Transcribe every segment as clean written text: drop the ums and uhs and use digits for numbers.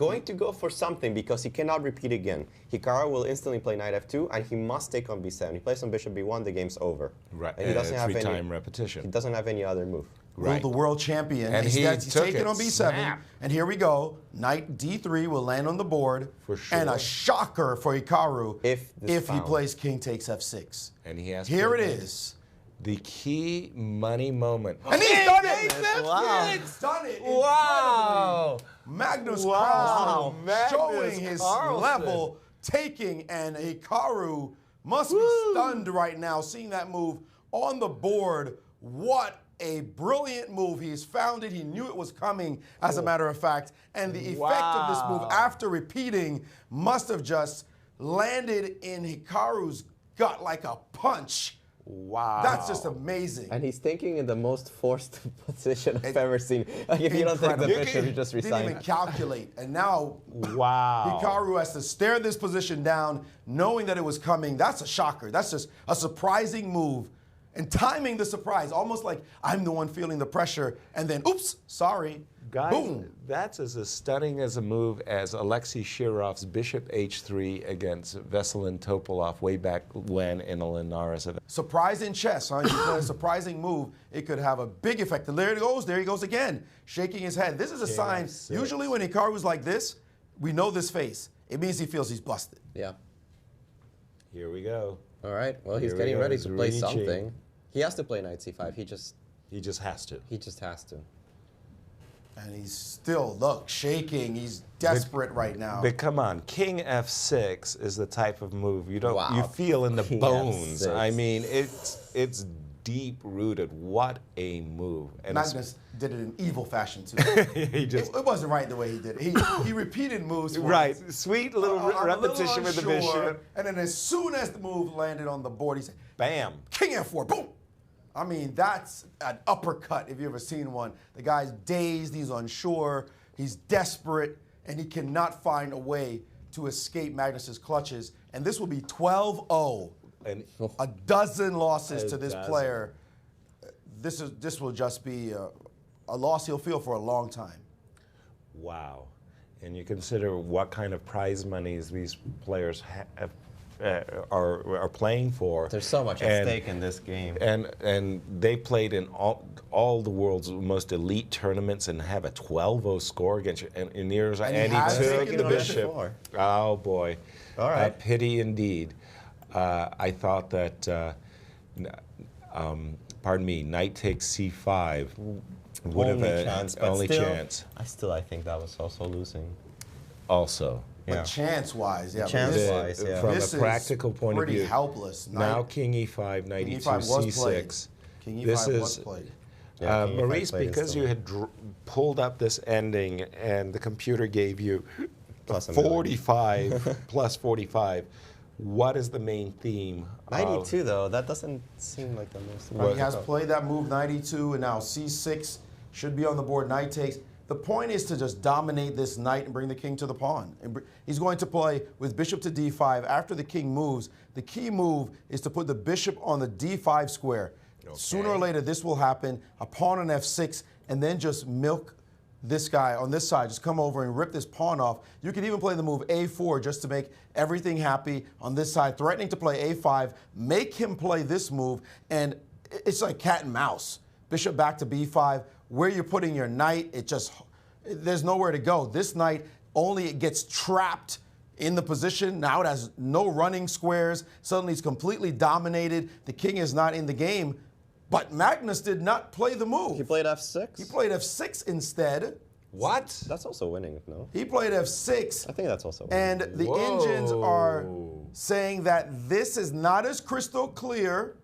going to go for something because he cannot repeat again. Hikaru will instantly play knight f2, and he must take on b7. He plays on bishop b1, the game's over. Right, and he doesn't have any three-time repetition. He doesn't have any other move. Right. The world champion. And he's took taking it. on b7. Snap. And here we go. Knight d3 will land on the board. For sure. And a shocker for Hikaru if he plays king takes f6. And he has here it is. The key money moment. And he's done it! Wow. He's done it! Wow! Magnus Wow. Carlsen showing his level, taking, and Hikaru must be stunned right now seeing that move on the board. What a brilliant move. He's found it. He knew it was coming, as a matter of fact. And the effect of this move, after repeating, must have just landed in Hikaru's gut like a punch. Wow. That's just amazing. And he's thinking in the most forced position I've ever seen. Like if you don't take the bishop, you just resign. Didn't even calculate. And now wow. Hikaru has to stare this position down, knowing that it was coming. That's a shocker. That's just a surprising move. And timing the surprise, almost like I'm the one feeling the pressure, and then, oops, sorry, Guys, boom. That's as stunning as a move as Alexei Shirov's bishop h3 against Veselin Topalov way back when in a Linares event. Surprise in chess, huh? You play a surprising move, it could have a big effect. And there he goes again, shaking his head. This is a sign, usually when Hikaru's like this, we know this face. It means he feels he's busted. Yeah. Here we go. All right. Well, he's getting ready to play something. He has to play knight c5. He just has to. He just has to. And he's still, look, shaking. He's desperate right now. But come on, king f6 is the type of move you don't you feel in the king bones. F6. I mean, it's deep rooted. What a move! And Magnus did it in evil fashion too. it wasn't right the way he did it. He repeated moves. Right, sweet little repetition with the bishop. And then as soon as the move landed on the board, he said, "Bam! King f4, boom!" I mean, that's an uppercut if you've ever seen one. The guy's dazed, he's unsure, he's desperate, and he cannot find a way to escape Magnus's clutches. And this will be 12-0. And a dozen losses to this player. This will just be a loss he'll feel for a long time. Wow. And you consider what kind of prize monies these players are playing for. There's so much at stake in this game. And they played in all the world's most elite tournaments and have a 12-0 score against you. And he took the bishop. Oh boy. All right. A pity indeed. I thought that, pardon me, knight takes c5 would have an only chance. I think that was also losing. Also. But chance-wise, yeah. Chance-wise, yeah. From a practical point of view. Pretty helpless. Now king e5, knight e2, c6. King e5 was played. Yeah, Maurice, because you had pulled up this ending and the computer gave you plus 45 plus 45, what is the main theme? 92 though, that doesn't seem like the most. Well, he has played that move 92 and now c6 should be on the board, knight takes. The point is to just dominate this knight and bring the king to the pawn. He's going to play with bishop to d5. After the king moves, the key move is to put the bishop on the d5 square. Okay. Sooner or later, this will happen. A pawn on f6, and then just milk this guy on this side. Just come over and rip this pawn off. You can even play the move a4 just to make everything happy on this side, threatening to play a5. Make him play this move, and it's like cat and mouse. Bishop back to b5. Where you're putting your knight, there's nowhere to go. This knight only gets trapped in the position. Now it has no running squares. Suddenly it's completely dominated. The king is not in the game. But Magnus did not play the move. He played f6? He played f6 instead. What? That's also winning, no? He played f6. I think that's also winning. And the engines are saying that this is not as crystal clear.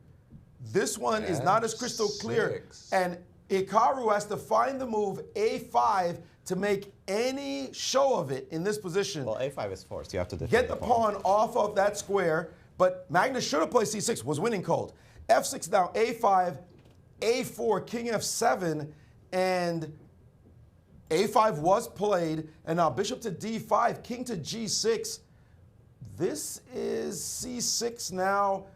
This one is not as crystal clear. And Hikaru has to find the move a5 to make any show of it in this position. Well, a5 is forced. You have to defend get the pawn off of that square. But Magnus should have played c6, was winning cold. f6 now, a5, a4, king f7, and a5 was played. And now bishop to d5, king to g6. This is c6 now.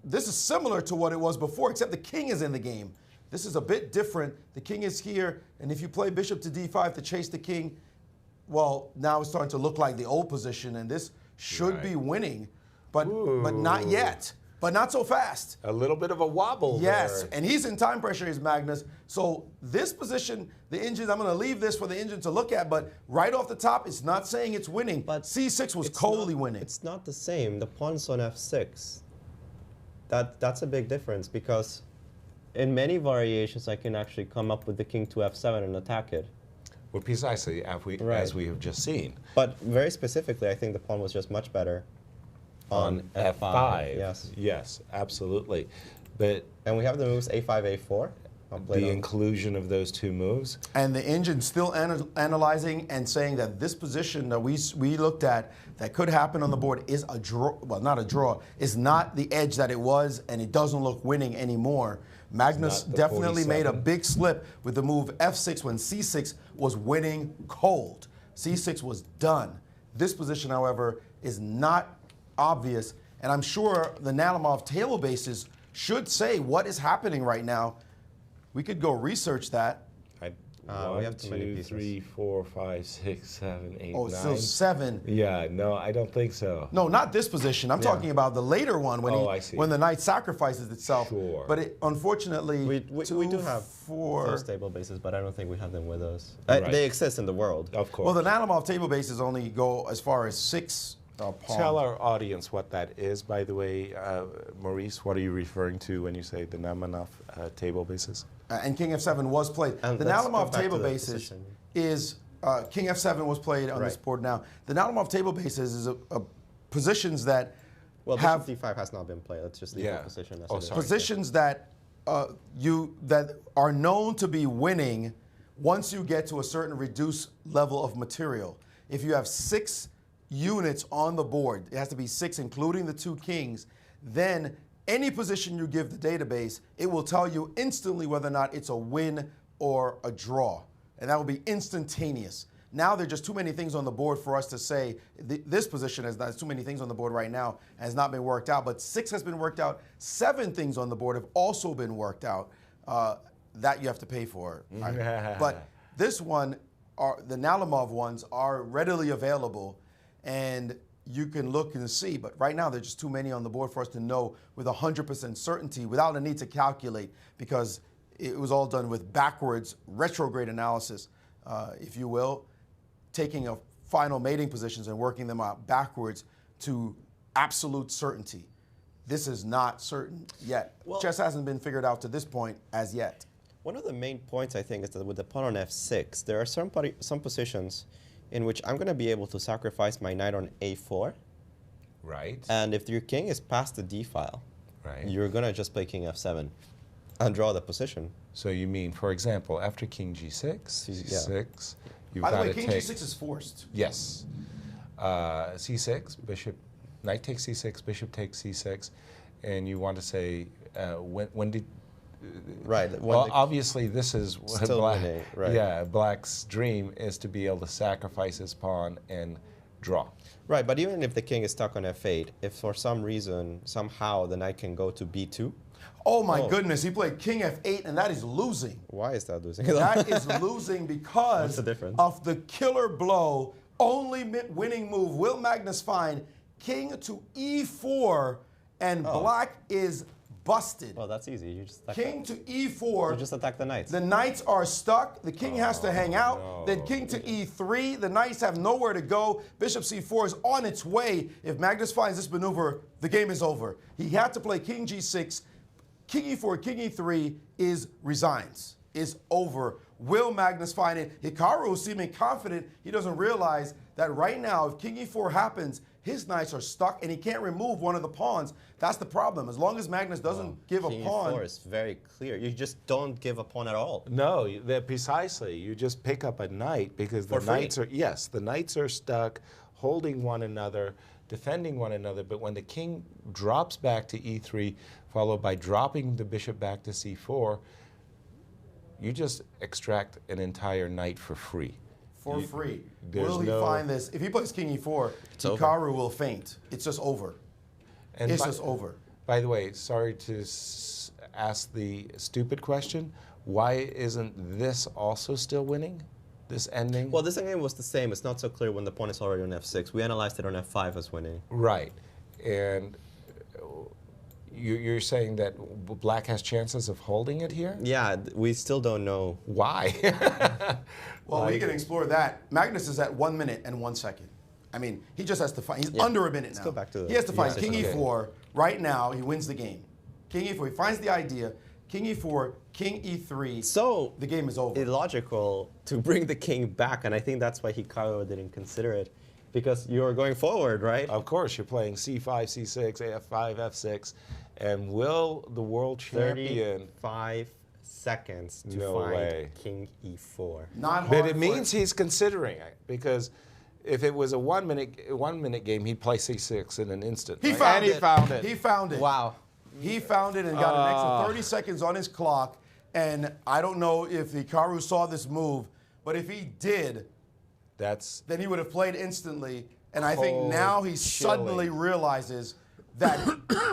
This is similar to what it was before, except the king is in the game. This is a bit different. The king is here, and if you play bishop to d5 to chase the king, well, now it's starting to look like the old position, and this should be winning, but not yet. But not so fast. A little bit of a wobble Yes, there. and he's in time pressure, is Magnus. So this position, the Indians, I'm going to leave this for the Indians to look at, but right off the top, it's not saying it's winning. But C6 was coldly winning. It's not the same. The pawn's on F6. That's a big difference, because in many variations, I can actually come up with the king to F7 and attack it. Well, precisely, as we have just seen. But very specifically, I think the pawn was just much better on F5. Yes. Yes, absolutely. But and we have the moves A5, A4. The inclusion of those two moves. And the engine's still analyzing and saying that this position that we looked at that could happen on the board is a draw. Well, not a draw. Is not the edge that it was, and it doesn't look winning anymore. Magnus definitely made a big slip with the move F6 when C6 was winning cold. C6 was done. This position, however, is not obvious, and I'm sure the Nalimov table bases should say what is happening right now. We could go research that. We have too many 2, pieces. 3, 4, 5, 6, 7, 8, 9. Oh, so 7. Yeah, no, I don't think so. No, not this position. I'm talking about the later one when when the knight sacrifices itself. Sure. But unfortunately, we do have 4 those table bases, but I don't think we have them with us. Right. They exist in the world. Of course. well, the Nalimov table bases only go as far as 6 pawns. Tell our audience what that is, by the way. Maurice, what are you referring to when you say the Nalimov table bases? And King F7 was played. And the let's go Nalimov back table to the bases position. is King F7 was played on this board now. The Nalimov table bases is positions that Well, have bishop d5 has not been played. Let's just leave the position as it is. positions that that are known to be winning once you get to a certain reduced level of material. If you have 6 units on the board, it has to be 6 including the 2 kings, then any position you give the database, it will tell you instantly whether or not it's a win or a draw. And that will be instantaneous. Now there are just too many things on the board for us to say this position has too many things on the board right now, has not been worked out. But 6 has been worked out. 7 things on the board have also been worked out that you have to pay for. But this one, the Nalimov ones, are readily available, and you can look and see. But right now there's just too many on the board for us to know with 100% certainty without a need to calculate, because it was all done with backwards retrograde analysis, if you will, taking a final mating positions and working them out backwards to absolute certainty. This is not certain yet. Well, chess hasn't been figured out to this point as yet. One of the main points, I think, is that with the pawn on F6, there are some positions in which I'm going to be able to sacrifice my knight on A4. Right. And if your king is past the D file, Right. you're going to just play king F7 and draw the position. So you mean, for example, after king G6, C6, you've By the got way, to king take... G6 is forced. Yes. C6, bishop, knight takes C6, bishop takes C6, and you want to say, when did... Right. Well, obviously, this is Still winning, right. Yeah, Black's dream is to be able to sacrifice his pawn and draw. Right, but even if the king is stuck on F8, if for some reason, somehow, the knight can go to B2. Oh my goodness, he played king F8, and that is losing. Why is that losing? That is losing because What's the difference? of the killer blow, only winning move. Will Magnus find king to E4, and Black is busted. Well, that's easy. You just attack King to E4. You just attack the knights. The knights are stuck. The king has to hang out. no. Then king to E3. The knights have nowhere to go. Bishop C4 is on its way. If Magnus finds this maneuver, the game is over. He had to play king G6. King E4, king E3 resigns. Is over. Will Magnus find it? Hikaru is seeming confident. He doesn't realize that right now, if king E4 happens, his knights are stuck and he can't remove one of the pawns. That's the problem. As long as Magnus doesn't give a King pawn. E4 is very clear. You just don't give a pawn at all. No, precisely. You just pick up a knight because the knights are, yes, the knights are stuck, holding one another, defending one another, but when the king drops back to E3, followed by dropping the bishop back to C4, you just extract an entire knight for free. For free. There's Will he find this? If he plays king E4, Hikaru will faint. It's just over. And it's just over. By the way, sorry to ask the stupid question, why isn't this also still winning? this ending? Well, this ending was the same. It's not so clear when the pawn is already on f6. We analyzed it on f5 as winning. Right. And you're saying that black has chances of holding it here? Yeah, we still don't know. Why? Well, we can explore that. Magnus is at 1 minute and 1 second. I mean, he just has to find. He's under a minute now. Let's go back to the. He has to find King okay. E4 right now. He wins the game. King E4. He finds the idea. King E4, King E3. So the game is over. Illogical to bring the king back, and I think that's why Hikaru didn't consider it, because you're going forward, right? Of course, you're playing C5, C6, F5, F6, and will the world champion? 35 seconds to No find way. King E4. Not hard. But it means he's considering it, because if it was a one minute game, he'd play C6 in an instant. He right? found And it. he found it. He found it. Wow. He found it and got an extra 30 seconds on his clock. And I don't know if Hikaru saw this move, but if he did, then he would have played instantly. And I think now he suddenly realizes that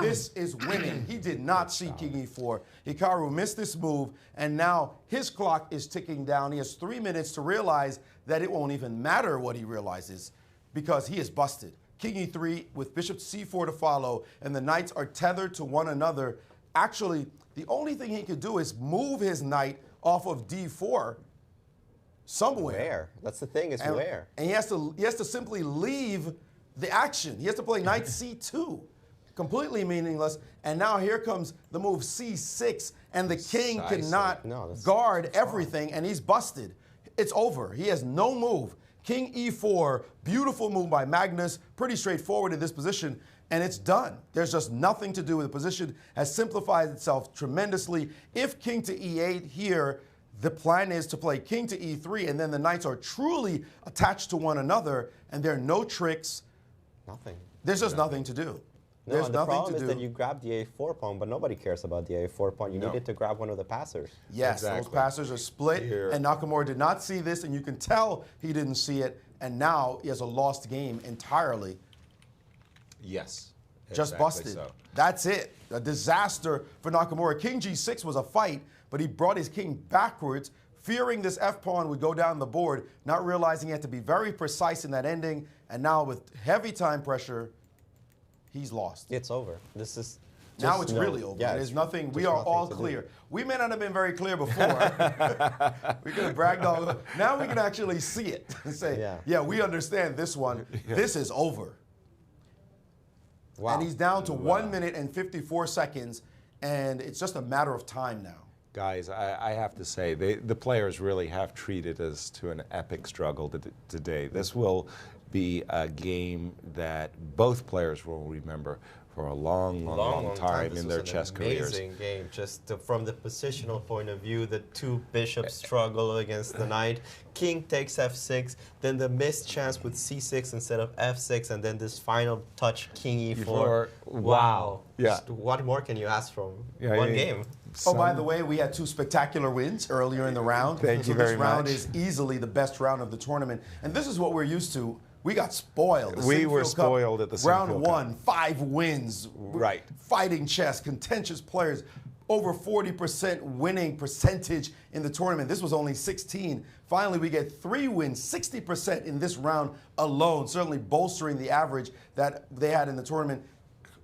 this is winning. He did not see King E4. Hikaru missed this move, and now his clock is ticking down. He has 3 minutes to realize that it won't even matter what he realizes, because he is busted. King E3 with bishop C4 to follow, and the knights are tethered to one another. Actually, the only thing he could do is move his knight off of D4 somewhere. Where? That's the thing, is where? And he has to simply leave the action. He has to play knight C2. Completely meaningless. And now here comes the move C6, and the king cannot guard everything, and he's busted. It's over. He has no move. King E4, beautiful move by Magnus, pretty straightforward in this position, and it's done. There's just nothing to do. The position has simplified itself tremendously. If king to E8 here, the plan is to play king to E3, and then the knights are truly attached to one another, and there are no tricks. Nothing. There's just nothing to do. No, There's the nothing problem to is do. that you grab the A4 pawn, but nobody cares about the A4 pawn. You needed to grab one of the passers. Yes, those passers are split, and Nakamura did not see this, and you can tell he didn't see it, and now he has a lost game entirely. Yes. Just busted. So. That's it. A disaster for Nakamura. King G6 was a fight, but he brought his king backwards, fearing this F-pawn would go down the board, not realizing he had to be very precise in that ending, and now with heavy time pressure, he's lost. It's over. This is now it's really over. Yeah, There's nothing. We are all clear. We may not have been very clear before. We could have bragged on. Now we can actually see it and say, yeah, we understand this one. This is over. Wow. And he's down to 1 minute and 54 seconds, and it's just a matter of time now. Guys, I have to say, the players really have treated us to an epic struggle today. This will be a game that both players will remember for a long time in their chess careers. Amazing game, just from the positional point of view. The two bishops struggle against the knight. King takes f6, then the missed chance with c6 instead of f6, and then this final touch, king e4. Wow. Yeah. Just what more can you ask from one game? Oh, by the way, we had two spectacular wins earlier in the round. Thank you very much. This round is easily the best round of the tournament, and this is what we're used to. We got spoiled. We were spoiled at the round one, 5 wins. Right. Fighting chess, contentious players, over 40% winning percentage in the tournament. This was only 16. Finally, we get 3 wins, 60% in this round alone, certainly bolstering the average that they had in the tournament.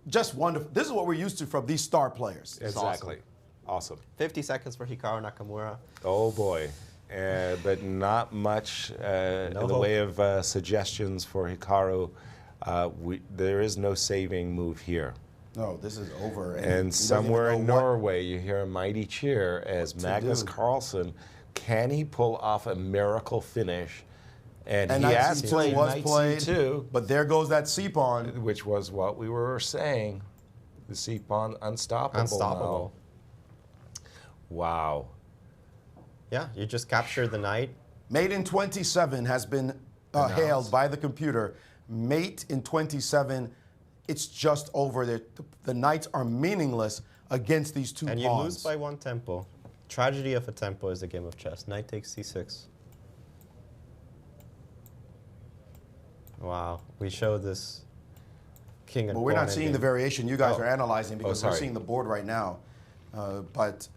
Just wonderful. This is what we're used to from these star players. Exactly. Awesome. 50 seconds for Hikaru Nakamura. Oh, boy. But not much in the way of suggestions for Hikaru. There is no saving move here. No, this is over. And somewhere in Norway, you hear a mighty cheer as Magnus Carlsen. Can he pull off a miracle finish? And he has played knight c2. But there goes that c-pawn. Which was what we were saying. The c-pawn unstoppable now. Wow. Yeah, you just captured the knight. Mate in 27 has been hailed by the computer. Mate in 27, it's just over. The knights are meaningless against these two pawns. And you lose by 1 tempo. Tragedy of a tempo is a game of chess. Knight takes c6. Wow, we show this king and pawn. Well, we're not seeing the variation you guys are analyzing because we're seeing the board right now. But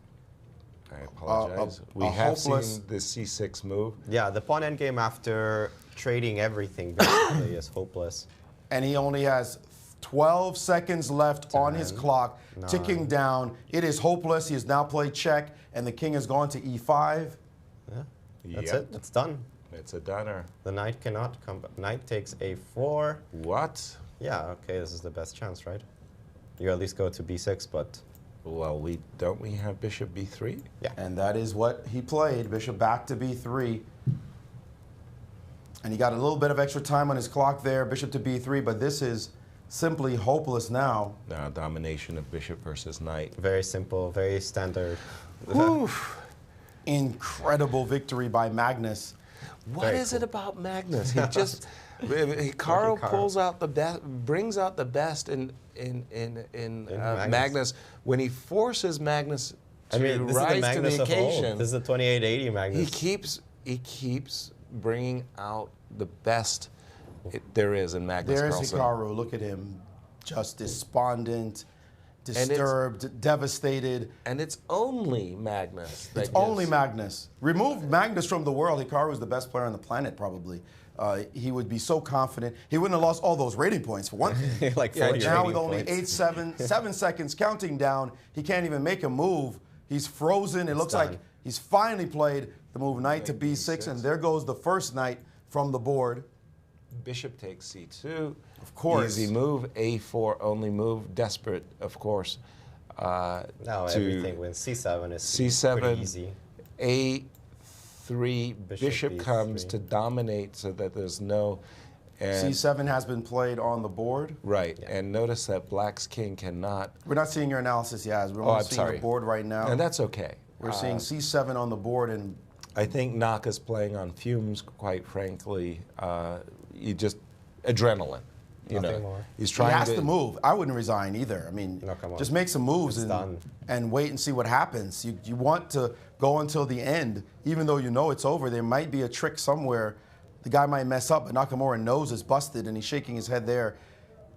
I apologize. We a have hopeless- seen the c6 move. Yeah, the pawn endgame after trading everything basically is hopeless. And he only has 12 seconds left on his 10, clock, 9. ticking down. It is hopeless. He has now played check, and the king has gone to e5. Yeah, that's Yep. it. It's done. It's a dunner. The knight cannot come back. Knight takes a4. What? Yeah, okay, this is the best chance, right? You at least go to b6, but Well, don't we have bishop b3? yeah. And that is what he played, bishop back to b3. And he got a little bit of extra time on his clock there, bishop to b3, but this is simply hopeless now. Domination of bishop versus knight. Very simple, very standard. Oof. Incredible victory by Magnus. What Very is cool. it about Magnus? He just Hikaru Hikaru. pulls out the best, brings out the best in Magnus when he forces Magnus to I mean, this is the rise to Magnus the of old. occasion. This is the 2880 Magnus. He keeps bringing out the best there is in Magnus There's Carlsen. Hikaru. Look at him. Just despondent, disturbed, devastated. And it's only Magnus. It's only Magnus. Remove Magnus from the world, Hikaru is the best player on the planet, probably. He would be so confident. He wouldn't have lost all those rating points, for one thing. Like But 40 now rating with only points. 7 seconds counting down, he can't even make a move. He's frozen. It looks like done. he's finally played the move knight to b6, and there goes the first knight from the board. Bishop takes c2. Of course. Easy move. a4 only move. Desperate, of course. Now to everything wins. c7 is c7. pretty easy. a3. Bishop Bishop comes b3. to dominate so that there's no. And c7 has been played on the board. right. Yeah. And notice that Black's king cannot. We're not seeing your analysis, Yaz. We're Oh, only I'm seeing sorry. the board right now. And that's okay. We're seeing c7 on the board, and I think Naka's playing on fumes, quite frankly. You just adrenaline. You Nothing know, more. he's he trying has to move. I wouldn't resign either. I mean, No, come on. just make some moves It's done. and wait and see what happens. You want to go until the end, even though you know it's over. There might be a trick somewhere. The guy might mess up, but Nakamura knows it's busted, and he's shaking his head there.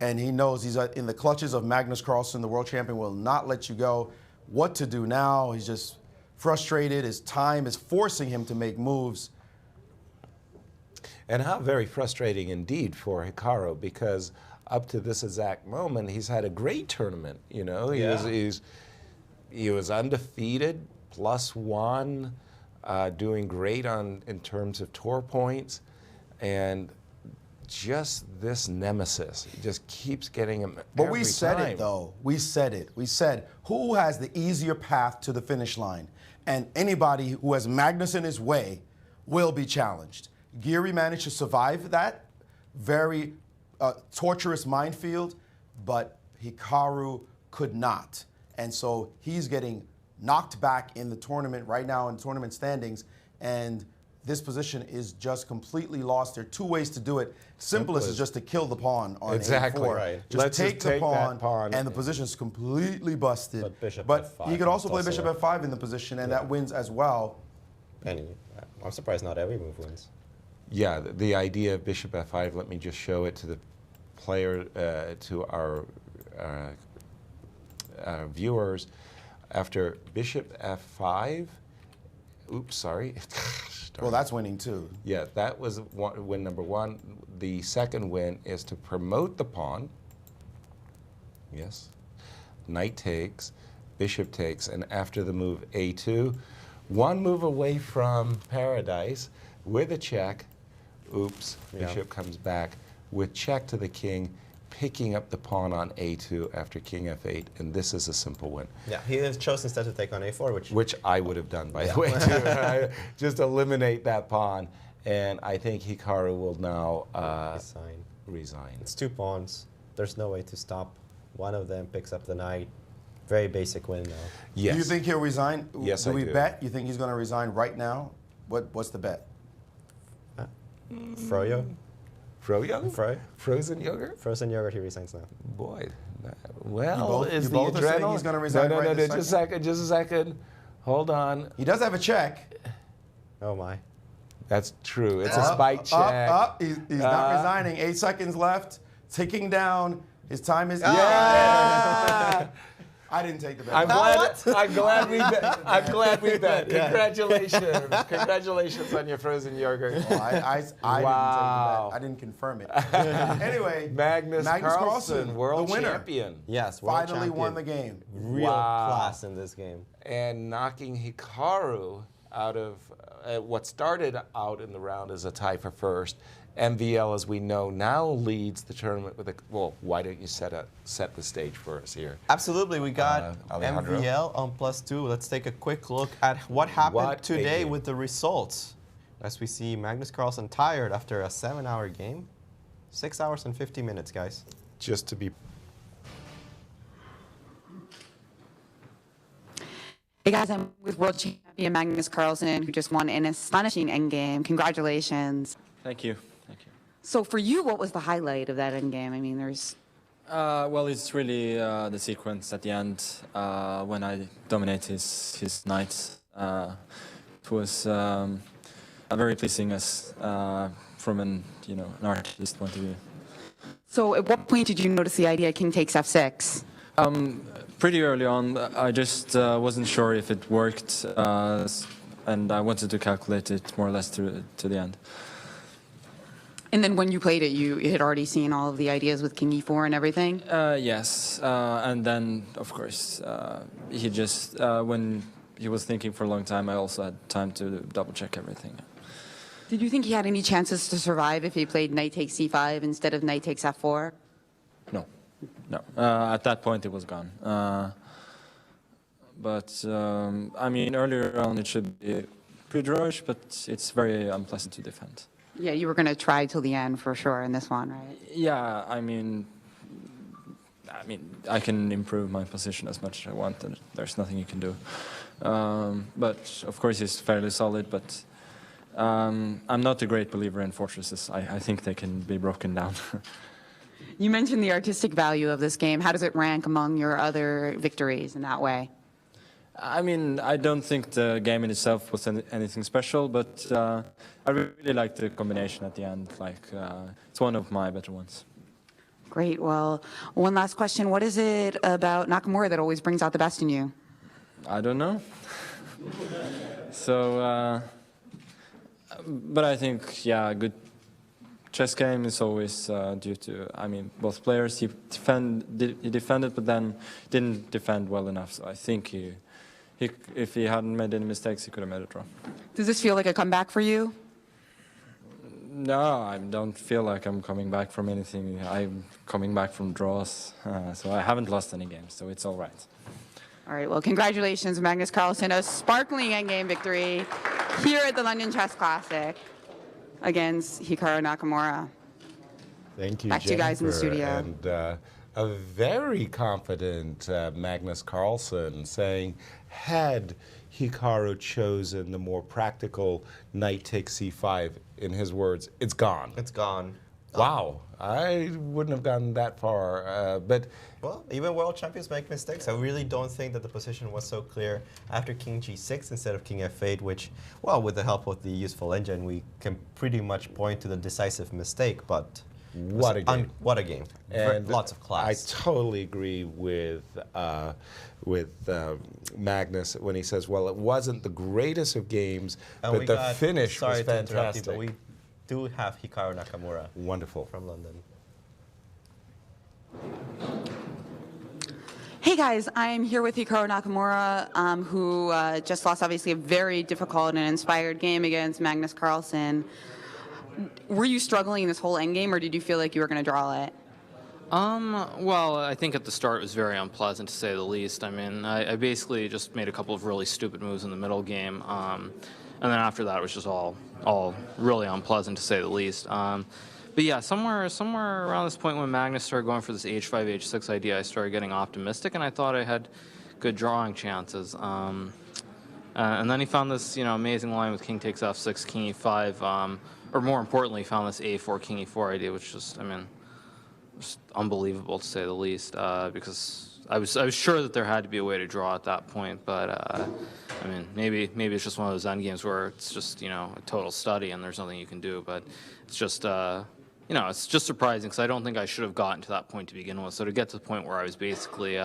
And he knows he's in the clutches of Magnus Carlsen. The world champion will not let you go. What to do now? He's just frustrated. His time is forcing him to make moves. And how very frustrating indeed for Hikaru, because up to this exact moment, he's had a great tournament. You know, he was undefeated, +1, doing great in terms of tour points, and just this nemesis, he just keeps getting him. But every we said time. it, though. We said it. We said, who has the easier path to the finish line? And anybody who has Magnus in his way will be challenged. Geary managed to survive that very torturous minefield, but Hikaru could not. And so he's getting knocked back in the tournament right now in tournament standings, and this position is just completely lost. There are two ways to do it. Simplest is just to kill the pawn on Exactly. a4. Right. Just Let's take just the take that pawn, pawn. and the position's completely busted. But bishop But f5 he could also play is bishop also- f5 in the position, and that wins as well. And I'm surprised not every move wins. Yeah, the idea of bishop f5, let me just show it to the player, to our viewers. After bishop f5, oops, sorry. Well, that's winning too. Yeah, that was win number 1. The second win is to promote the pawn. Yes. Knight takes, bishop takes, and after the move a2, one move away from paradise with a check. Oops, Yeah. bishop comes back with check to the king, picking up the pawn on a2 after king f8, and this is a simple win. Yeah, he has chosen instead to take on a4, Which I would have done, by the way, too. Right? Just eliminate that pawn, and I think Hikaru will now resign. It's 2 pawns. There's no way to stop. One of them picks up the knight. Very basic win now. Yes. Do you think he'll resign? Yes, do I we do. bet? You think he's going to resign right now? What's the bet? Froyo? Froyo? Froy? Frozen yogurt? Frozen yogurt, he resigns now. Boy, well, You is the both are saying adrenaline? he's gonna resign no, right no, this just a second, just a second. Hold on. He does have a check. Oh my. That's true. It's a spike check. Up. He's not resigning. 8 seconds left. Ticking down. His time is. Yeah! I didn't take the bet. I'm glad we bet. I'm glad we bet. Congratulations. Congratulations on your frozen yogurt. Oh, I didn't take the bet. I didn't confirm it. Anyway, Magnus Carlsen, world the winner. champion. Yes, world Finally champion. won the game. Real class in this game. And knocking Hikaru out of what started out in the round as a tie for first. MVL, as we know, now leads the tournament with a. Well, why don't you set the stage for us here? Absolutely, we got Alejandro? MVL on +2. Let's take a quick look at what happened today with the results. As we see Magnus Carlsen tired after a 7-hour game. 6 hours and 50 minutes, guys. Just to be. Hey guys, I'm with world champion Magnus Carlsen, who just won an astonishing endgame. Congratulations. Thank you. Thank you. So for you, what was the highlight of that endgame? I mean, there's... Well, it's really the sequence at the end when I dominate his knights. It was very pleasing as from an artist point of view. So at what point did you notice the idea king takes f6? Pretty early on, I just wasn't sure if it worked, and I wanted to calculate it more or less to the end. And then when you played it, you had already seen all of the ideas with king e4 and everything? Yes, and then, of course, he just, when he was thinking for a long time, I also had time to double-check everything. Did you think he had any chances to survive if he played knight takes c5 instead of knight takes f4? No. No. At that point, it was gone. But, I mean, earlier on, it should be pretty drawish, but it's very unpleasant to defend. Yeah, you were going to try till the end for sure in this one, right? Yeah, I mean, I can improve my position as much as I want, and there's nothing you can do. But of course, he's fairly solid. But I'm not a great believer in fortresses. I think they can be broken down. You mentioned the artistic value of this game. How does it rank among your other victories in that way? I mean, I don't think the game in itself was anything special, but I really liked the combination at the end. It's one of my better ones. Great. Well, one last question. What is it about Nakamura that always brings out the best in you? I don't know. So, but I think, yeah, a good chess game is always due to, I mean, both players. He defended, but then didn't defend well enough. So I think if he hadn't made any mistakes, he could have made a draw. Does this feel like a comeback for you? No, I don't feel like I'm coming back from anything. I'm coming back from draws, so I haven't lost any games, so it's all right. All right, well, congratulations, Magnus Carlsen. A sparkling endgame victory here at the London Chess Classic against Hikaru Nakamura. Thank you, Back to you guys in the studio. And a very confident Magnus Carlsen saying, had Hikaru chosen the more practical knight takes c5, in his words, it's gone. It's gone. Wow, I wouldn't have gone that far, but... Well, even world champions make mistakes. I really don't think that the position was so clear after king g6 instead of king f8, which, well, with the help of the useful engine, we can pretty much point to the decisive mistake, but... What a game. What a game. And lots of class. I totally agree with Magnus when he says, well, it wasn't the greatest of games, and but the finish was fantastic. But we do have Hikaru Nakamura. Wonderful. From London. Hey guys, I'm here with Hikaru Nakamura, who just lost obviously a very difficult and inspired game against Magnus Carlsen. Were you struggling in this whole endgame, or did you feel like you were going to draw it? Well, I think at the start it was very unpleasant, to say the least. I mean, I basically just made a couple of really stupid moves in the middle game, and then after that it was just all really unpleasant, to say the least. But yeah, somewhere around this point when Magnus started going for this h5, h6 idea, I started getting optimistic, and I thought I had good drawing chances. And then he found this, amazing line with king takes f6, king e5, or more importantly, found this a4, king e4 idea, which just, just unbelievable, to say the least. Because I was sure that there had to be a way to draw at that point, but maybe it's just one of those end games where it's just a total study and there's nothing you can do. But it's just it's just surprising because I don't think I should have gotten to that point to begin with. So to get to the point where I was basically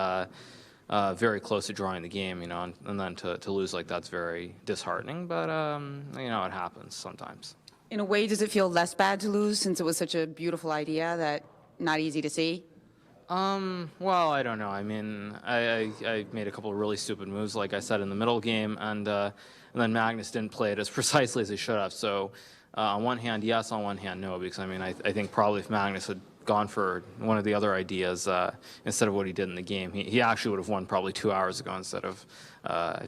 very close to drawing the game, and then to lose like that's very disheartening. But it happens sometimes. In a way, does it feel less bad to lose since it was such a beautiful idea that not easy to see? Well, I don't know. I mean, I made a couple of really stupid moves, like I said, in the middle game, and then Magnus didn't play it as precisely as he should have. So on one hand, yes, on one hand, no, because I mean, I think probably if Magnus had gone for one of the other ideas instead of what he did in the game, he actually would have won probably 2 hours ago instead of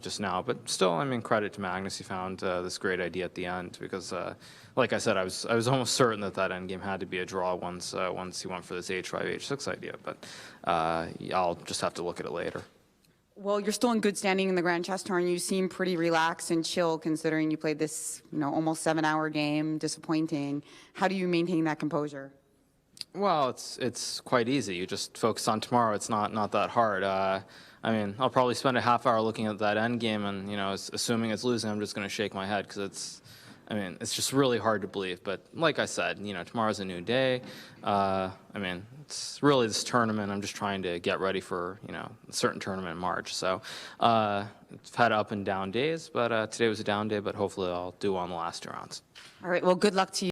just now. But still, I mean, credit to Magnus. He found this great idea at the end because, like I said, I was almost certain that endgame had to be a draw once he went for this H5, H6 idea. But I'll just have to look at it later. Well, you're still in good standing in the Grand Chess Tour, and you seem pretty relaxed and chill considering you played this, almost 7-hour game, disappointing. How do you maintain that composure? Well, it's quite easy. You just focus on tomorrow. It's not that hard. I mean, I'll probably spend a half hour looking at that end game, and assuming it's losing, I'm just going to shake my head because it's just really hard to believe. But like I said, tomorrow's a new day. I mean, it's really this tournament. I'm just trying to get ready for a certain tournament in March. So I've had up and down days, but today was a down day. But hopefully, I'll do well in the last 2 rounds. All right. Well, good luck to you.